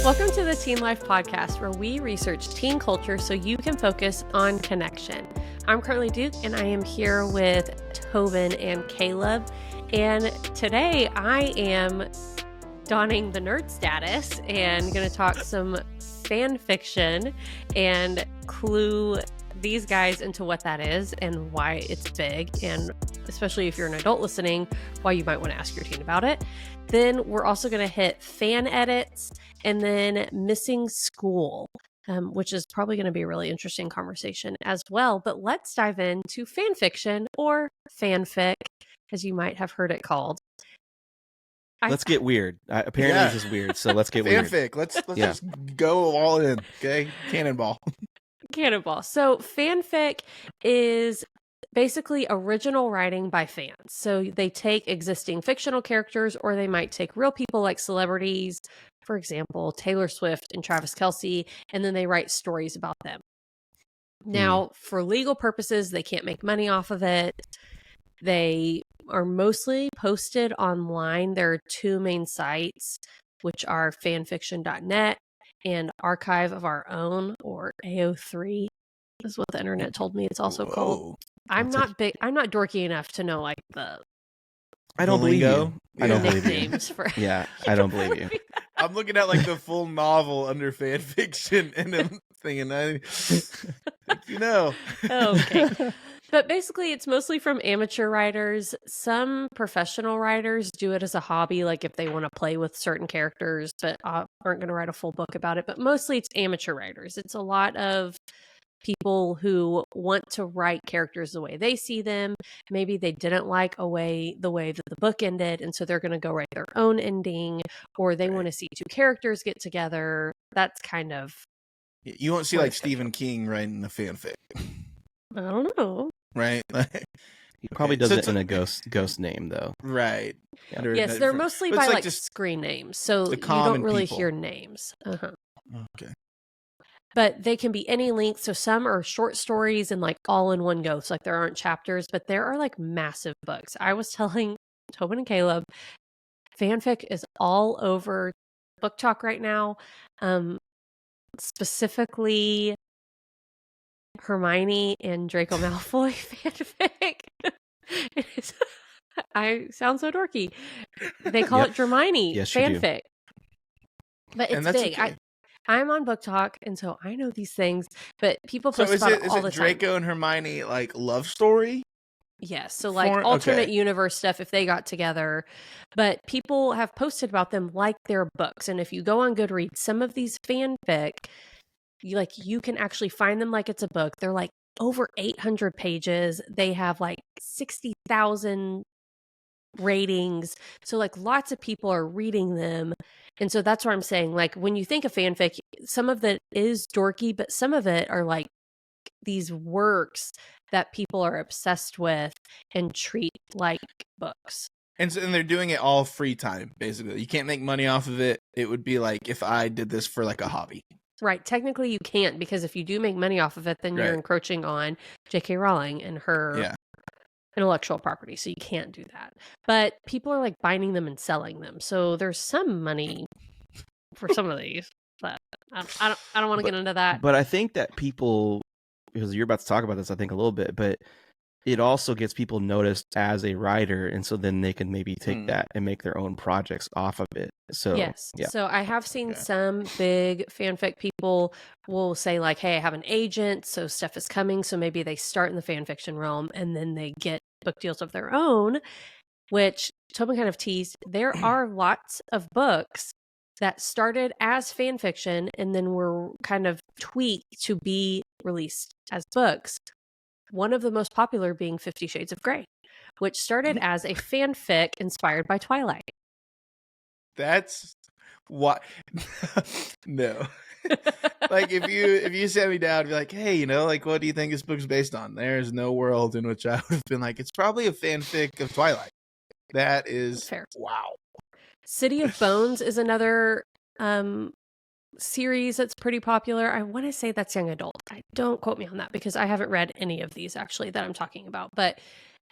Welcome to the Teen Life Podcast, where we research teen culture so you can focus on connection. I'm Karlie Duke, and I am here with Tobin and Caleb. And today I am donning the nerd status and going to talk some fan fiction and clue these guys into what that is and why it's big, and especially if you're an adult listening, why you might want to ask your teen about it. Then we're also going to hit fan edits and then missing school, which is probably going to be a really interesting conversation as well. But let's dive into fan fiction, or fanfic, as you might have heard it called. Let's get weird. Apparently this is weird, so let's get weird. Fanfic. Let's just go all in, okay? Cannonball. Cannonball. So fanfic is basically original writing by fans. So they take existing fictional characters, or they might take real people like celebrities, for example, Taylor Swift and Travis Kelce, and then they write stories about them. Now, for legal purposes, they can't make money off of it. They are mostly posted online. There are two main sites, which are fanfiction.net and Archive of Our Own, or AO3 is what the internet told me it's also called. I'm not dorky enough to know like the I don't believe you. I don't believe nicknames for Yeah, I don't believe you. I'm looking at like the full novel under fan fiction, and I'm thinking, Okay. But basically, it's mostly from amateur writers. Some professional writers do it as a hobby, like if they want to play with certain characters, but aren't going to write a full book about it. But mostly it's amateur writers. It's a lot of people who want to write characters the way they see them. Maybe they didn't like the way that the book ended, and so they're going to go write their own ending, or they want to see two characters get together. That's kind of... You won't see like Stephen King writing a fanfic. I don't know. Right? He probably does it in a ghost name, though. Right. Yes, they're mostly by like screen names, so you don't really hear names. Okay. But they can be any length. So some are short stories and like all in one go. So like there aren't chapters, but there are like massive books. I was telling Tobin and Caleb, fanfic is all over Book Talk right now. Specifically Hermione and Draco Malfoy fanfic. I sound so dorky. They call it Dramini fanfic. But it's big. Okay. I'm on Book Talk, and so I know these things, but people post about it all the time. Is it Draco and Hermione like love story? Yes, so like alternate universe stuff if they got together. But people have posted about them like they're books. And if you go on Goodreads, some of these fanfic, you can actually find them like it's a book. They're like over 800 pages. They have like 60,000 ratings. So like lots of people are reading them. And so that's what I'm saying. Like when you think of fanfic, some of it is dorky, but some of it are like these works that people are obsessed with and treat like books. And they're doing it all free time, basically. You can't make money off of it. It would be like if I did this for like a hobby. Right. Technically you can't, because if you do make money off of it, then you're encroaching on J.K. Rowling and her intellectual property. So you can't do that. But people are like binding them and selling them. So there's some money for some of these. But I don't want to get into that. But I think that people, because you're about to talk about this, I think a little bit, but it also gets people noticed as a writer, and so then they can maybe take that and make their own projects off of it. So yes. Yeah. So I have seen some big fanfic people will say like, hey, I have an agent, so stuff is coming. So maybe they start in the fanfiction realm and then they get book deals of their own, which Tobin kind of teased. There are lots of books that started as fan fiction and then were kind of tweaked to be released as books. One of the most popular being 50 Shades of Grey, which started as a fanfic inspired by Twilight. That's what? No. Like if you sat me down and be like, hey, like what do you think this book's based on? There's no world in which I would have been like, it's probably a fanfic of Twilight. That is fair. Wow. City of Bones is another series that's pretty popular. I want to say that's young adult. Don't quote me on that because I haven't read any of these actually that I'm talking about. But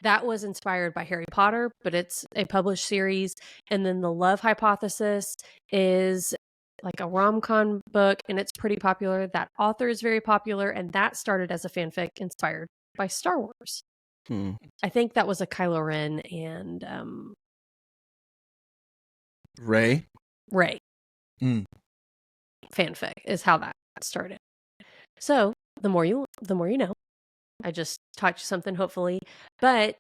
that was inspired by Harry Potter, but it's a published series. And then The Love Hypothesis is like a rom-com book, and it's pretty popular. That author is very popular, and that started as a fanfic inspired by Star Wars. I think that was a Kylo Ren and Rey fanfic is how that started. So the more you know. I just taught you something, hopefully. But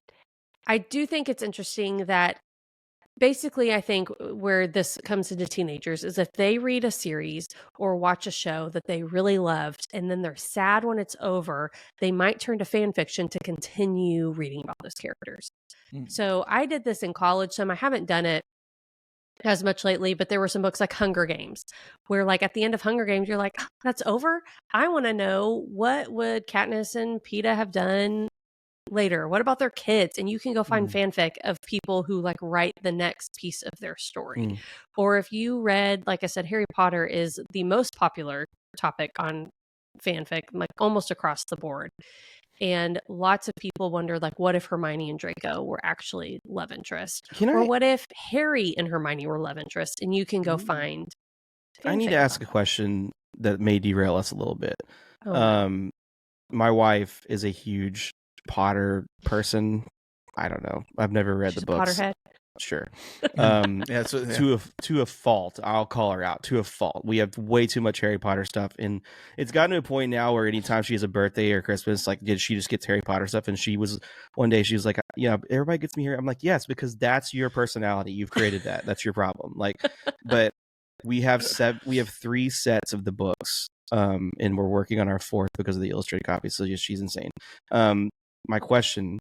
I do think it's interesting that basically, I think where this comes into teenagers is if they read a series or watch a show that they really loved and then they're sad when it's over, they might turn to fan fiction to continue reading about those characters. So I did this in college. I haven't done it as much lately, but there were some books like Hunger Games where like at the end of Hunger Games, you're like, oh, that's over. I want to know, what would Katniss and Peeta have done later? What about their kids? And you can go find fanfic of people who like write the next piece of their story. Or if you read, like I said, Harry Potter is the most popular topic on fanfic, like almost across the board. And lots of people wonder, like, what if Hermione and Draco were actually love interest? Or what if Harry and Hermione were love interest? And you can go find I need to ask a question that may derail us a little bit. No. My wife is a huge Potter person. I don't know. I've never read the books. Potterhead. Sure. Yeah. To a fault. I'll call her out. To a fault. We have way too much Harry Potter stuff, and it's gotten to a point now where anytime she has a birthday or Christmas, like, she just gets Harry Potter stuff. And one day she was like, yeah, everybody gets me here. I'm like, yes, because that's your personality. You've created that. That's your problem. Like, but we have 3 sets of the books, and we're working on our 4th because of the illustrated copy. So she's insane. My question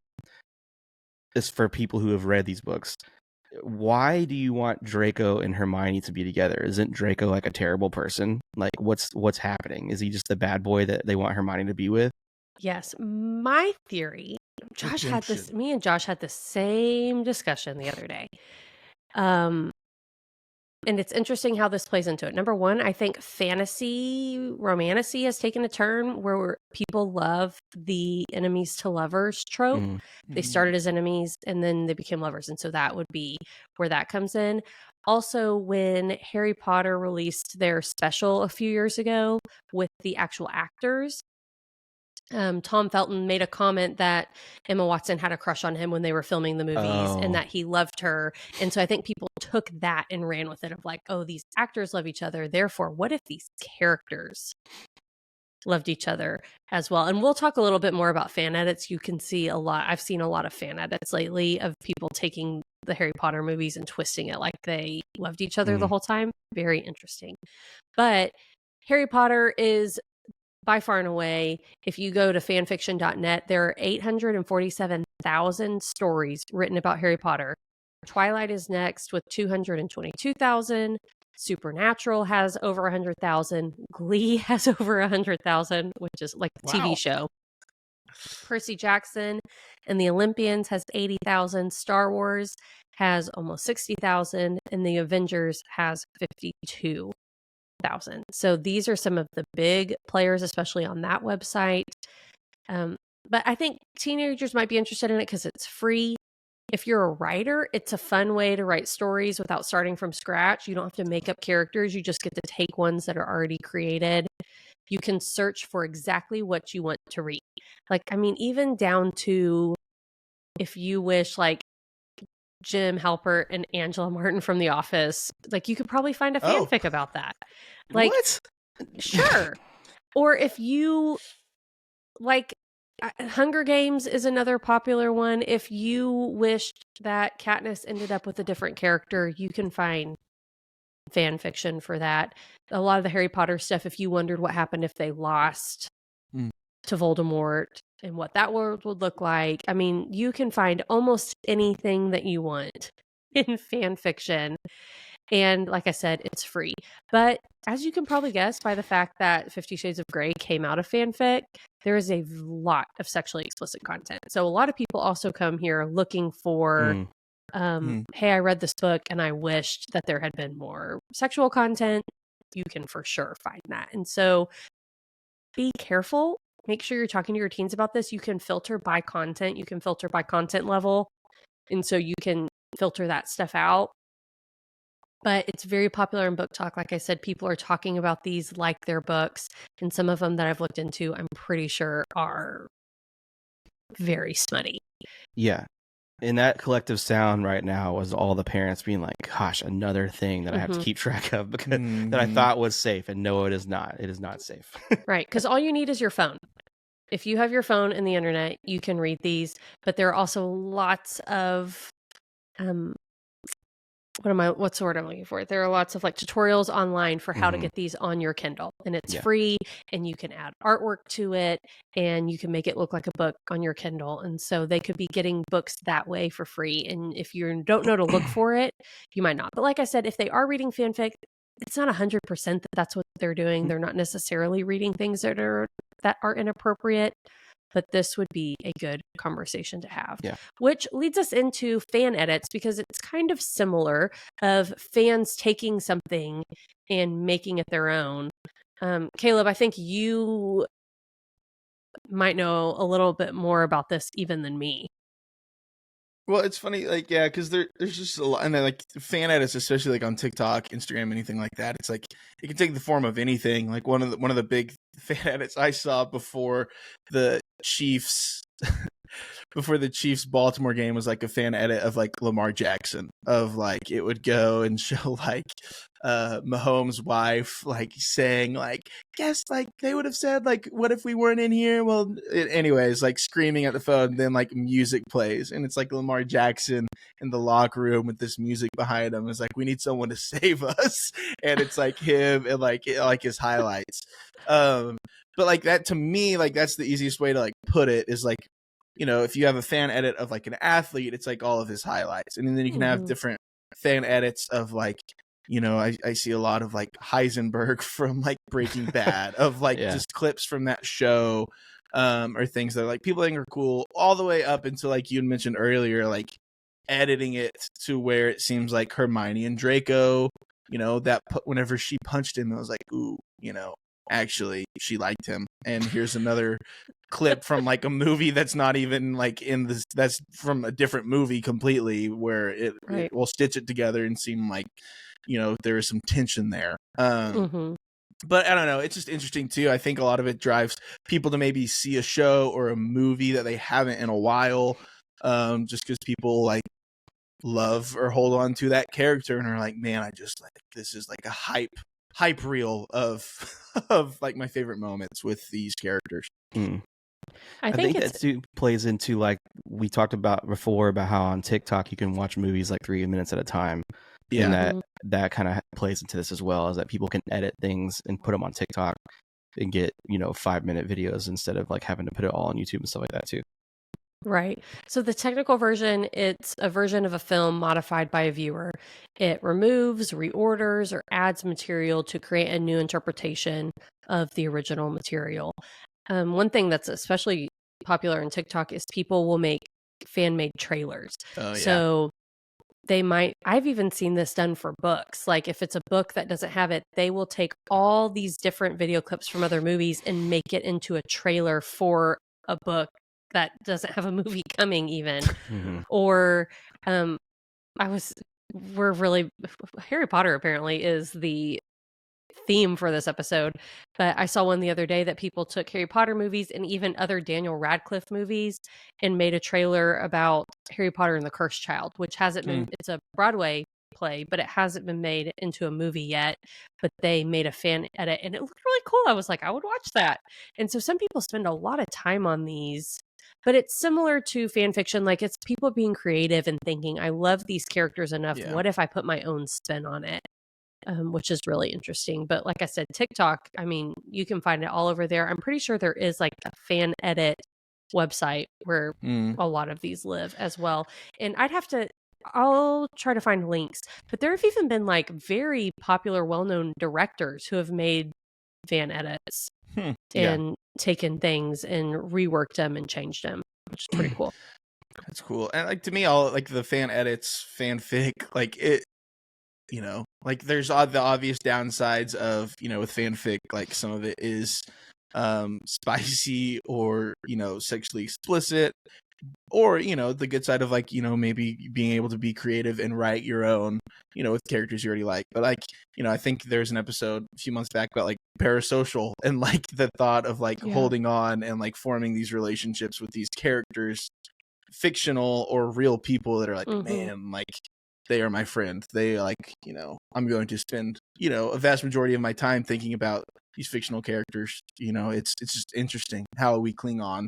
is for people who have read these books. Why do you want Draco and Hermione to be together? Isn't Draco like a terrible person? Like, what's happening? Is he just the bad boy that they want Hermione to be with? Yes. My theory, me and Josh had the same discussion the other day. And it's interesting how this plays into it. Number one, I think fantasy romantasy has taken a turn where people love the enemies to lovers trope. They started as enemies and then they became lovers. And so that would be where that comes in. Also, when Harry Potter released their special a few years ago with the actual actors, Tom Felton made a comment that Emma Watson had a crush on him when they were filming the movies and that he loved her. And so I think people took that and ran with it of like, oh, these actors love each other. Therefore, what if these characters loved each other as well? And we'll talk a little bit more about fan edits. You can see a lot. I've seen a lot of fan edits lately of people taking the Harry Potter movies and twisting it like they loved each other the whole time. Very interesting. But Harry Potter is by far and away, if you go to fanfiction.net, there are 847,000 stories written about Harry Potter. Twilight is next with 222,000. Supernatural has over 100,000. Glee has over 100,000, which is like the TV show. Percy Jackson and the Olympians has 80,000. Star Wars has almost 60,000. And the Avengers has 52,000. So these are some of the big players, especially on that website. But I think teenagers might be interested in it because it's free. If you're a writer, it's a fun way to write stories without starting from scratch. You don't have to make up characters. You just get to take ones that are already created. You can search for exactly what you want to read. Like, I mean, even down to if you wish, like, Jim Halpert and Angela Martin from The Office, like, you could probably find a fanfic about that. Like, what? Sure. Or if you like, Hunger Games is another popular one. If you wished that Katniss ended up with a different character, you can find fan fiction for that. A lot of the Harry Potter stuff, if you wondered what happened if they lost to Voldemort and what that world would look like, I mean, you can find almost anything that you want in fan fiction. And like I said, it's free. But as you can probably guess by the fact that 50 Shades of Grey came out of fanfic, there is a lot of sexually explicit content. So a lot of people also come here looking for, hey, I read this book and I wished that there had been more sexual content. You can for sure find that. And so be careful. Make sure you're talking to your teens about this. You can filter by content. You can filter by content level. And so you can filter that stuff out. but it's very popular in book talk. Like I said, people are talking about these like their books, and some of them that I've looked into, I'm pretty sure are very smutty. Yeah. And that collective sound right now was all the parents being like, gosh, another thing that I have to keep track of because that I thought was safe. And no, it is not. It is not safe. Right. Because all you need is your phone. If you have your phone and the internet, you can read these. But there are also lots of what's the word I'm looking for? There are lots of like tutorials online for how to get these on your Kindle, and it's free, and you can add artwork to it, and you can make it look like a book on your Kindle. And so they could be getting books that way for free. And if you don't know to look for it, you might not. But like I said, if they are reading fanfic, it's not 100% that that's what they're doing. They're not necessarily reading things that are inappropriate. But this would be a good conversation to have, which leads us into fan edits, because it's kind of similar of fans taking something and making it their own. Caleb, I think you might know a little bit more about this even than me. Well, it's funny, like, yeah, because there's just a lot, and then like fan edits, especially like on TikTok, Instagram, anything like that. It's like it can take the form of anything. Like one of the big fan edits I saw before the Chiefs Baltimore game was like a fan edit of like Lamar Jackson, of like it would go and show like Mahomes' wife like saying like, guess like they would have said like, what if we weren't in here? Well, anyways, like screaming at the phone, then like music plays, and it's like Lamar Jackson in the locker room with this music behind him. It's like, we need someone to save us, and it's like him and like his highlights. But like that, to me, like that's the easiest way to like put it, is like, you know, if you have a fan edit of like an athlete, it's like all of his highlights. And then you can have different fan edits of like, you know, I see a lot of like Heisenberg from like Breaking Bad, of like just clips from that show, or things that like people think are cool, all the way up until like you had mentioned earlier, like editing it to where it seems like Hermione and Draco, you know, that whenever she punched him, it was like, ooh, you know, actually she liked him. And here's another clip from like a movie that's not even like in this, that's from a different movie completely, where it will stitch it together and seem like, you know, there is some tension there. But I don't know, it's just interesting too. I think a lot of it drives people to maybe see a show or a movie that they haven't in a while, just because people like love or hold on to that character and are like, man, I just like, this is like a hype reel of like my favorite moments with these characters. I think that too plays into like we talked about before, about how on TikTok you can watch movies like 3 minutes at a time. And that kind of plays into this as well, is that people can edit things and put them on TikTok and get, you know, 5-minute videos instead of like having to put it all on YouTube and stuff like that too. Right. So the technical version, it's a version of a film modified by a viewer. It removes, reorders, or adds material to create a new interpretation of the original material. One thing that's especially popular in TikTok is people will make fan-made trailers. So I've even seen this done for books. Like if it's a book that doesn't have it, they will take all these different video clips from other movies and make it into a trailer for a book that doesn't have a movie coming even. Or Harry Potter apparently is the theme for this episode, but I saw one the other day that people took Harry Potter movies and even other Daniel Radcliffe movies and made a trailer about Harry Potter and the Cursed Child, which hasn't been, it's a Broadway play, but it hasn't been made into a movie yet, but they made a fan edit and it looked really cool. I was like, I would watch that. And so some people spend a lot of time on these, but it's similar to fan fiction. Like it's people being creative and thinking, I love these characters enough. What if I put my own spin on it? Which is really interesting. But like I said, TikTok, I mean, you can find it all over there. I'm pretty sure there is like a fan edit website where a lot of these live as well. And I'll try to find links, but there have even been like very popular, well-known directors who have made fan edits and taken things and reworked them and changed them, which is pretty cool. That's cool. And like to me, all like the fan edits, fanfic, like it, you know, like there's the obvious downsides of, you know, with fanfic, like some of it is spicy or, you know, sexually explicit. or the good side of like maybe being able to be creative and write your own with characters you already like. But like I think there's an episode a few months back about like parasocial and like the thought of like holding on and like forming these relationships with these characters, fictional or real people that are like man, like they are my friend. They like I'm going to spend a vast majority of my time thinking about these fictional characters. It's just interesting how we cling on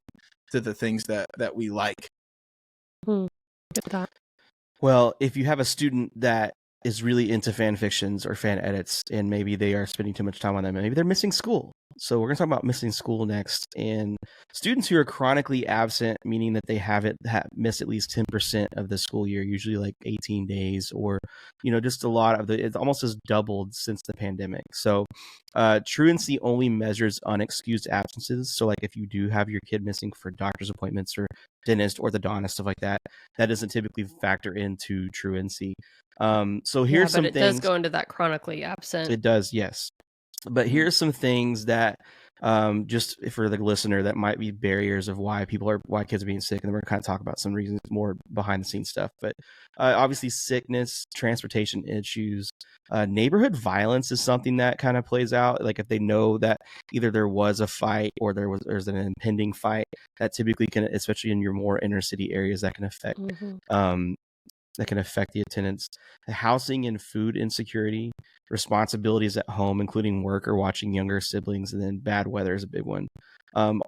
to the things that we like. Good thought. Well, if you have a student that is really into fan fictions or fan edits, and maybe they are spending too much time on them, and maybe they're missing school. So we're going to talk about missing school next. And students who are chronically absent, meaning that they have missed at least 10% of the school year, usually like 18 days, or just a lot of it almost has doubled since the pandemic. So truancy only measures unexcused absences. So like if you do have your kid missing for doctor's appointments or dentist, orthodontist, stuff like that, that doesn't typically factor into truancy. So here's some things. But it does go into that chronically absent. It does, yes. But here's some things that just for the listener that might be barriers of why kids are being sick, and then we're going to kind of talk about some reasons, more behind the scenes stuff. But obviously sickness, transportation issues, neighborhood violence is something that kind of plays out. Like if they know that either there was a fight or there's an impending fight, that typically can, especially in your more inner city areas, that can affect the attendance. The housing and food insecurity, responsibilities at home, including work or watching younger siblings, and then bad weather is a big one.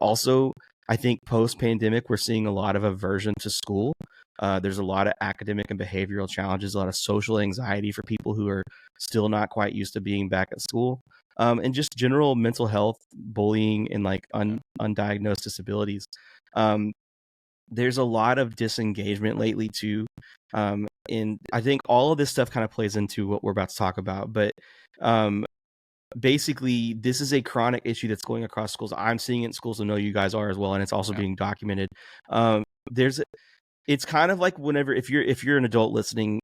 Also, I think post-pandemic, we're seeing a lot of aversion to school. There's a lot of academic and behavioral challenges, a lot of social anxiety for people who are still not quite used to being back at school. And just general mental health, bullying, and like undiagnosed disabilities. There's a lot of disengagement lately too. And I think all of this stuff kind of plays into what we're about to talk about. But basically, this is a chronic issue that's going across schools. I'm seeing it in schools. I know you guys are as well, and it's also being documented. It's kind of like whenever if you're an adult listening,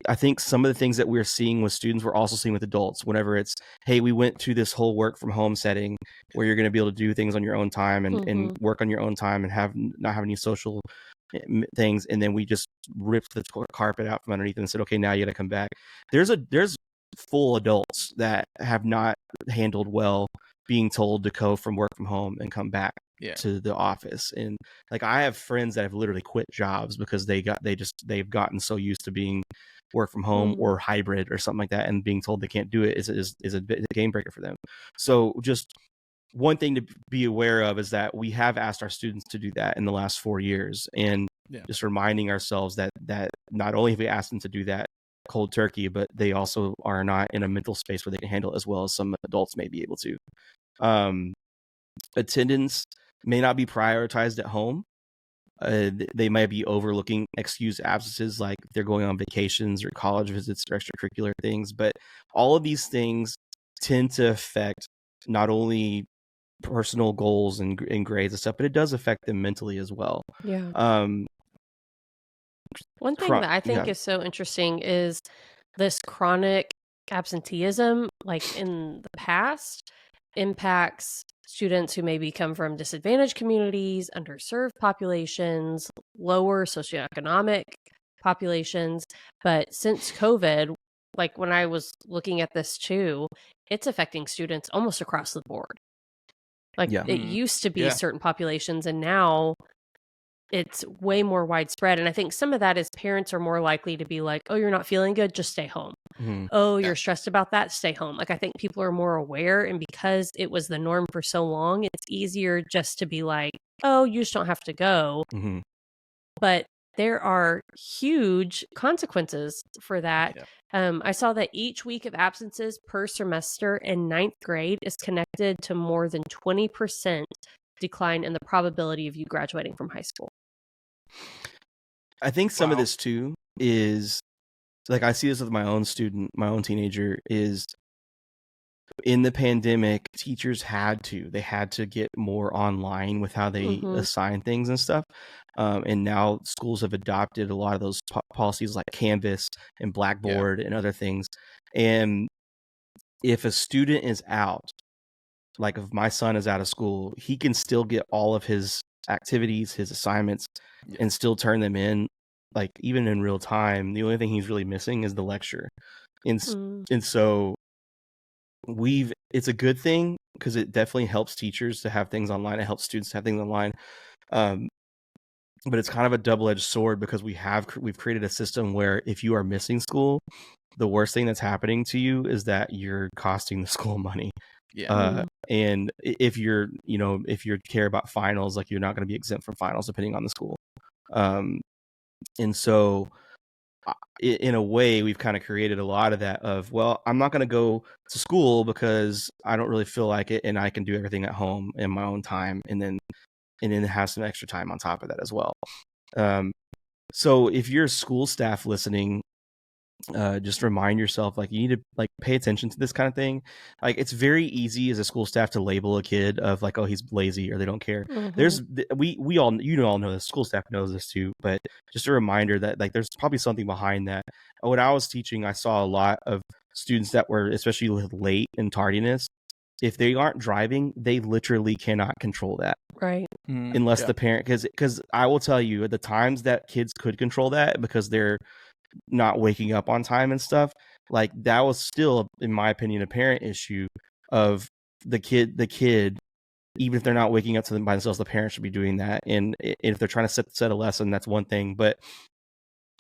I think some of the things that we're seeing with students, we're also seeing with adults. Whenever it's, hey, we went to this whole work from home setting where you're going to be able to do things on your own time and work on your own time and not have any social things, and then we just ripped the carpet out from underneath and said, okay, now you got to come back. There's full adults that have not handled well being told to go from work from home and come back to the office. And like I have friends that have literally quit jobs because they've gotten so used to being work from home or hybrid or something like that, and being told they can't do it is a game breaker for them. So just one thing to be aware of is that we have asked our students to do that in the last 4 years, and just reminding ourselves that not only have we asked them to do that cold turkey, but they also are not in a mental space where they can handle it as well as some adults may be able to. Attendance may not be prioritized at home. They might be overlooking excused absences, like they're going on vacations or college visits or extracurricular things. But all of these things tend to affect not only personal goals and grades and stuff, but it does affect them mentally as well. One thing that I think is so interesting is this chronic absenteeism, like in the past, impacts students who maybe come from disadvantaged communities, underserved populations, lower socioeconomic populations. But since COVID, like when I was looking at this too, it's affecting students almost across the board. Like it used to be certain populations, and now it's way more widespread. And I think some of that is parents are more likely to be like, oh, you're not feeling good, just stay home. Oh, you're stressed about that, stay home. Like I think people are more aware, and because it was the norm for so long, it's easier just to be like, oh, you just don't have to go. But there are huge consequences for that. I saw that each week of absences per semester in 9th grade is connected to more than 20% decline in the probability of you graduating from high school. I think some of this too is like, I see this with my own teenager, is in the pandemic, teachers had to get more online with how they assign things and stuff. And now schools have adopted a lot of those policies like Canvas and Blackboard and other things. And if a student is out, like if my son is out of school, he can still get all of his activities, his assignments, and still turn them in, like even in real time. The only thing he's really missing is the lecture. And so it's a good thing because it definitely helps teachers to have things online. It helps students to have things online. But it's kind of a double-edged sword because we've created a system where if you are missing school, the worst thing that's happening to you is that you're costing the school money. And if if you care about finals, like you're not going to be exempt from finals depending on the school. And so in a way, we've kind of created a lot of that of, well, I'm not going to go to school because I don't really feel like it, and I can do everything at home in my own time, and then have some extra time on top of that as well. So if you're school staff listening, just remind yourself, like, you need to like pay attention to this kind of thing. Like, it's very easy as a school staff to label a kid of like, oh, he's lazy or they don't care. There's we all all know this, school staff knows this too, but just a reminder that like there's probably something behind that. When I was teaching, I saw a lot of students that were, especially with late and tardiness, if they aren't driving, they literally cannot control that. Right. Unless the parent, because I will tell you, at the times that kids could control that because they're not waking up on time and stuff, like that was still, in my opinion, a parent issue of the kid, even if they're not waking up to them by themselves, the parents should be doing that. And if they're trying to set a lesson, that's one thing, but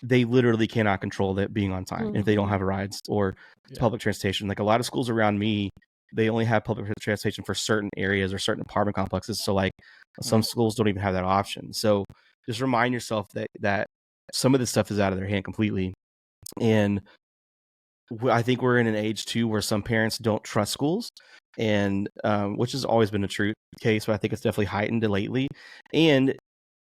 they literally cannot control that being on time if they don't have rides or public transportation. Like a lot of schools around me, they only have public transportation for certain areas or certain apartment complexes. So like some schools don't even have that option. So just remind yourself that some of this stuff is out of their hand completely. And I think we're in an age too where some parents don't trust schools, and which has always been a true case, but I think it's definitely heightened lately. And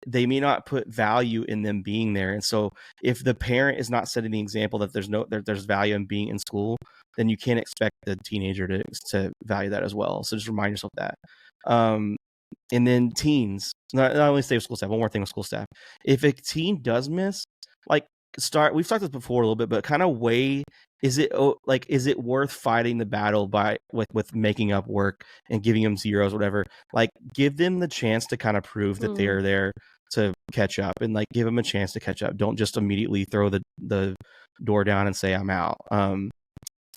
they may not put value in them being there. And so if the parent is not setting the example that there's value in being in school, then you can't expect the teenager to value that as well. So just remind yourself that. And then teens, not only stay with school staff, one more thing with school staff. If a teen does miss, like we've talked this before a little bit, but kind of weigh, is it worth fighting the battle with making up work and giving them zeros, whatever? Like, give them the chance to kind of prove that they're there to catch up, and like give them a chance to catch up. Don't just immediately throw the door down and say I'm out. And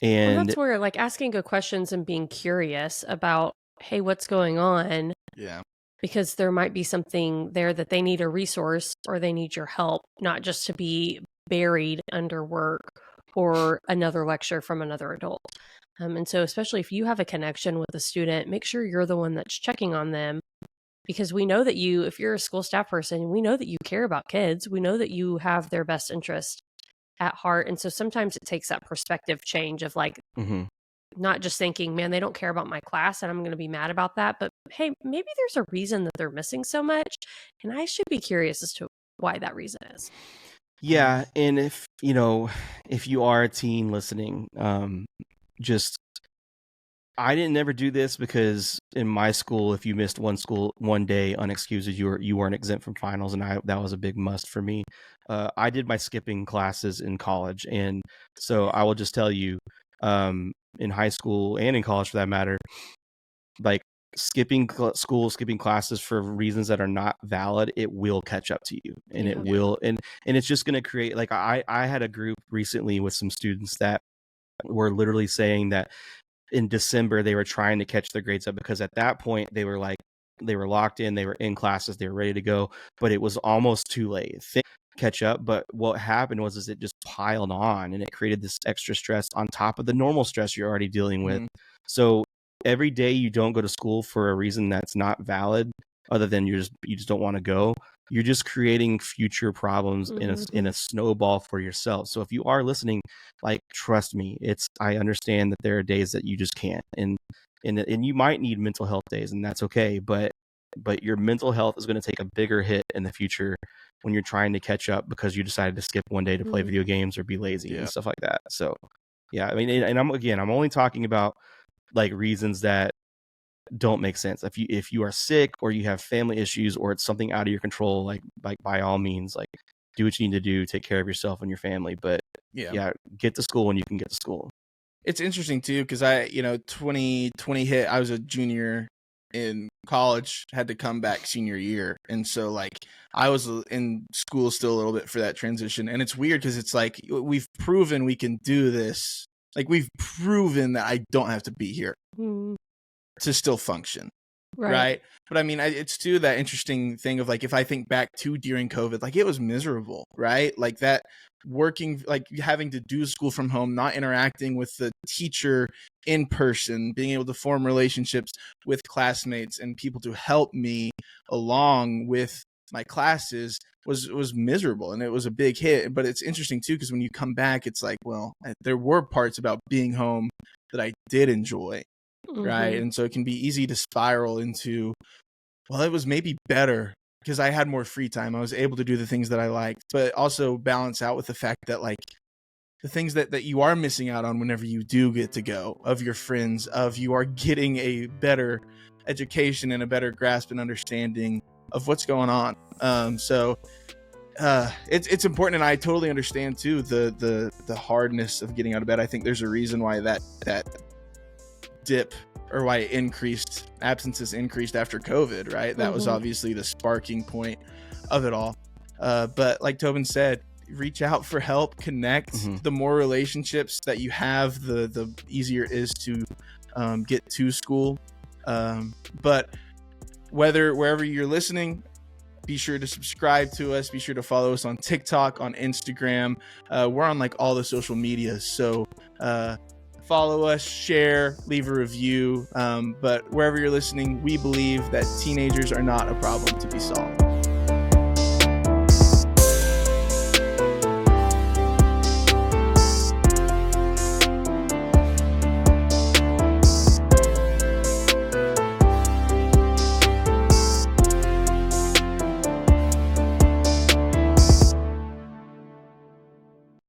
that's where like asking good questions and being curious about, hey, what's going on? Yeah. Because there might be something there that they need a resource or they need your help, not just to be buried under work or another lecture from another adult. And so especially if you have a connection with a student, make sure you're the one that's checking on them, because we know that if you're a school staff person, we know that you care about kids. We know that you have their best interest at heart. And so sometimes it takes that perspective change of like, not just thinking, man, they don't care about my class and I'm going to be mad about that. But hey, maybe there's a reason that they're missing so much, and I should be curious as to why that reason is. Yeah. And if you are a teen listening, I didn't never do this because in my school, if you missed one day unexcused, you weren't exempt from finals, and that was a big must for me. I did my skipping classes in college, and so I will just tell you, in high school and in college for that matter, like skipping classes for reasons that are not valid, it will catch up to you, and it will, and it's just going to create, like, I had a group recently with some students that were literally saying that in December they were trying to catch their grades up because at that point they were locked in, they were in classes, they were ready to go, but it was almost too late to catch up. But what happened was it just piled on, and it created this extra stress on top of the normal stress you're already dealing with. So every day you don't go to school for a reason that's not valid, other than you just don't want to go, you're just creating future problems in a snowball for yourself. So if you are listening, like, trust me, I understand that there are days that you just can't, and you might need mental health days, and that's okay, but your mental health is going to take a bigger hit in the future when you're trying to catch up because you decided to skip one day to play video games or be lazy and stuff like that. So yeah, I mean, and I'm only talking about like reasons that don't make sense. If you are sick or you have family issues or it's something out of your control, like by all means, like, do what you need to do, take care of yourself and your family. But get to school when you can get to school. It's interesting too, because 2020 hit. I was a junior in college had to come back senior year, and so like I was in school still a little bit for that transition. And it's weird because it's like we've proven we can do this. Like we've proven that I don't have to be here to still function. Right. But I mean, it's too that interesting thing of like, if I think back to during COVID, like it was miserable, right? Like that working, like having to do school from home, not interacting with the teacher in person, being able to form relationships with classmates and people to help me along with my classes was miserable, and it was a big hit. But it's interesting too, because when you come back, it's like, well, there were parts about being home that I did enjoy. Right. And so it can be easy to spiral into, well, it was maybe better because I had more free time. I was able to do the things that I liked, but also balance out with the fact that like the things that you are missing out on whenever you do get to go, of your friends, of you are getting a better education and a better grasp and understanding of what's going on. So it's important. And I totally understand too, the hardness of getting out of bed. I think there's a reason why that dip, or why absences increased after COVID, right? That was obviously the sparking point of it all. But like Tobin said, reach out for help, connect. The more relationships that you have, the easier it is to get to school. But wherever you're listening, be sure to subscribe to us. Be sure to follow us on TikTok, on Instagram. We're on like all the social medias. So follow us, share, leave a review. But wherever you're listening, we believe that teenagers are not a problem to be solved.